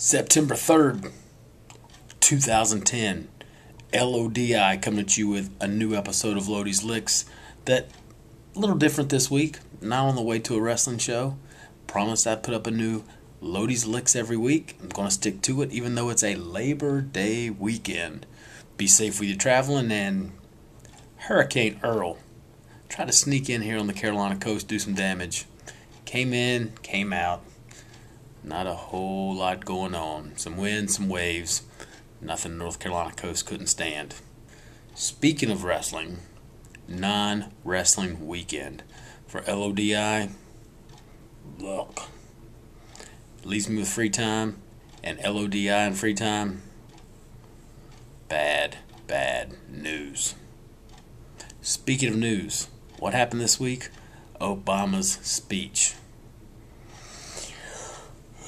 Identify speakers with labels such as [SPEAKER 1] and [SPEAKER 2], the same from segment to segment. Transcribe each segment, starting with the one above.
[SPEAKER 1] September 3rd, 2010. LODI coming at you with a new episode of Lodi'S Licks that a little different this week. Not on the way to a wrestling show. Promised I'd put up a new Lodi'S Licks every week. I'm going to stick to it even though it's a Labor Day weekend. Be safe with your traveling, and Hurricane Earl tried to sneak in here on the Carolina coast, do some damage. Came in, came out. Not a whole lot going on. Some wind, some waves. Nothing North Carolina coast couldn't stand. Speaking of wrestling, non-wrestling weekend for LODI. Look, leaves me with free time, and LODI and free time. Bad news. Speaking of news, what happened this week? Obama's speech.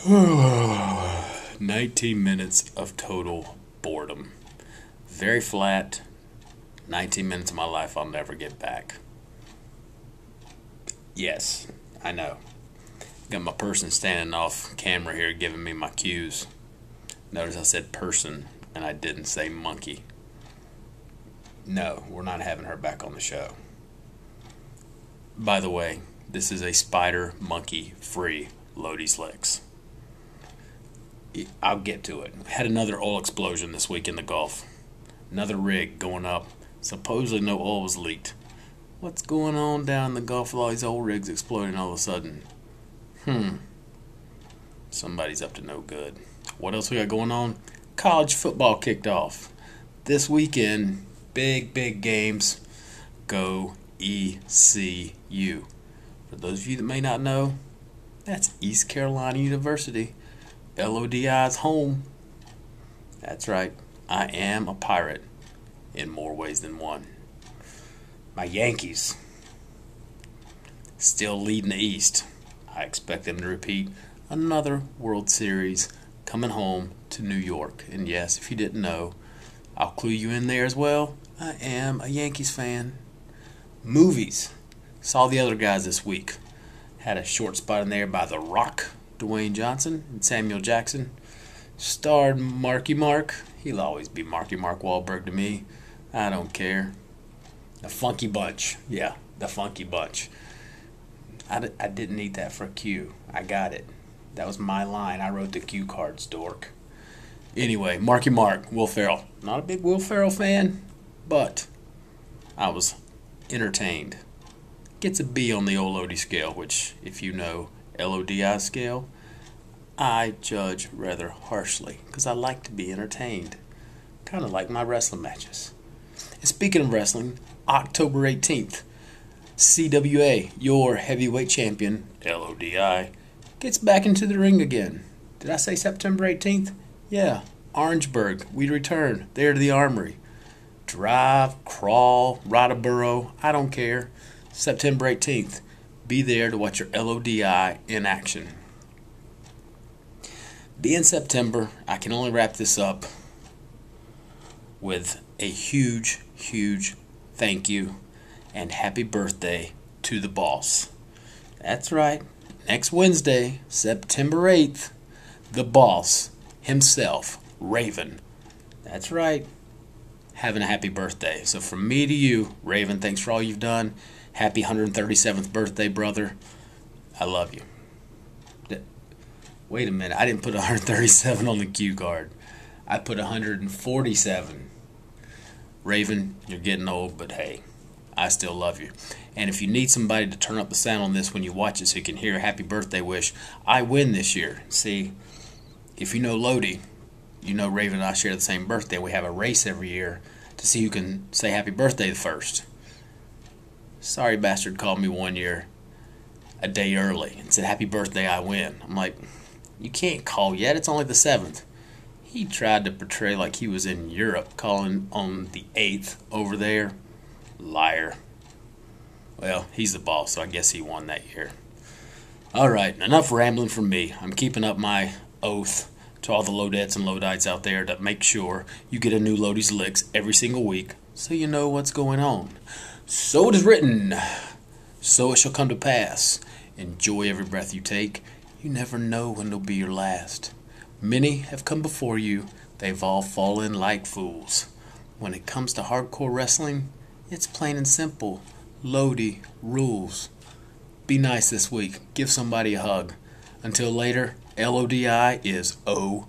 [SPEAKER 1] 19 minutes of total boredom. Very flat. 19 minutes of my life I'll never get back. Yes, I know. Got my person standing off camera here giving me my cues. Notice I said person and I didn't say monkey. No, we're not having her back on the show. By the way, this is a spider monkey free Lodi'S Licks. I'll get to it. Had another oil explosion this week in the Gulf. Another rig going up. Supposedly no oil was leaked. What's going on down in the Gulf with all these oil rigs exploding all of a sudden? Somebody's up to no good. What else we got going on? College football kicked off. This weekend, big games. Go ECU. For those of you that may not know, that's East Carolina University. LODI's home. That's right. I am a pirate in more ways than one. My Yankees still leading the East. I expect them to repeat another World Series coming home to New York. And yes, if you didn't know, I'll clue you in there as well. I am a Yankees fan. Movies. Saw the other guys this week. Had a short spot in there by The Rock, Dwayne Johnson, and Samuel Jackson. Starred Marky Mark. He'll always be Marky Mark Wahlberg to me. I don't care. The Funky Bunch. Yeah, the Funky Bunch. I didn't need that for a cue. I got it. That was my line. I wrote the cue cards, dork. Anyway, Marky Mark, Will Ferrell. Not a big Will Ferrell fan, but I was entertained. Gets a B on the old Lodi scale, which, if you know LODI scale, I judge rather harshly because I like to be entertained. Kind of like my wrestling matches. And speaking of wrestling, October 18th, CWA, your heavyweight champion, LODI, gets back into the ring again. Did I say September 18th? Yeah, Orangeburg. We return there to the Armory. Drive, crawl, ride a burro, I don't care. September 18th. Be there to watch your LODI in action. Being September, I can only wrap this up with a huge thank you and happy birthday to the boss. That's right. Next Wednesday, September 8th, the boss himself, Raven. That's right. Having a happy birthday. So from me to you, Raven, thanks for all you've done. Happy 137th birthday, brother. I love you. Wait a minute. I didn't put 137 on the cue card. I put 147. Raven, you're getting old, but hey, I still love you. And if you need somebody to turn up the sound on this when you watch it so you can hear a happy birthday wish, I win this year. See, if you know Lodi, you know Raven and I share the same birthday. We have a race every year to see who can say happy birthday the first. Sorry bastard called me one year a day early and said, happy birthday, I win. I'm like, you can't call yet, it's only the 7th. He tried to portray like he was in Europe calling on the 8th over there. Liar. Well, he's the boss, so I guess he won that year. Alright, enough rambling from me. I'm keeping up my oath to all the Lodi'S and Lodi'S out there to make sure you get a new Lodi'S Licks every single week so you know what's going on. So it is written, so it shall come to pass. Enjoy every breath you take. You never know when it'll be your last. Many have come before you, they've all fallen like fools. When it comes to hardcore wrestling, it's plain and simple. Lodi rules. Be nice this week. Give somebody a hug. Until later, LODI is OUT.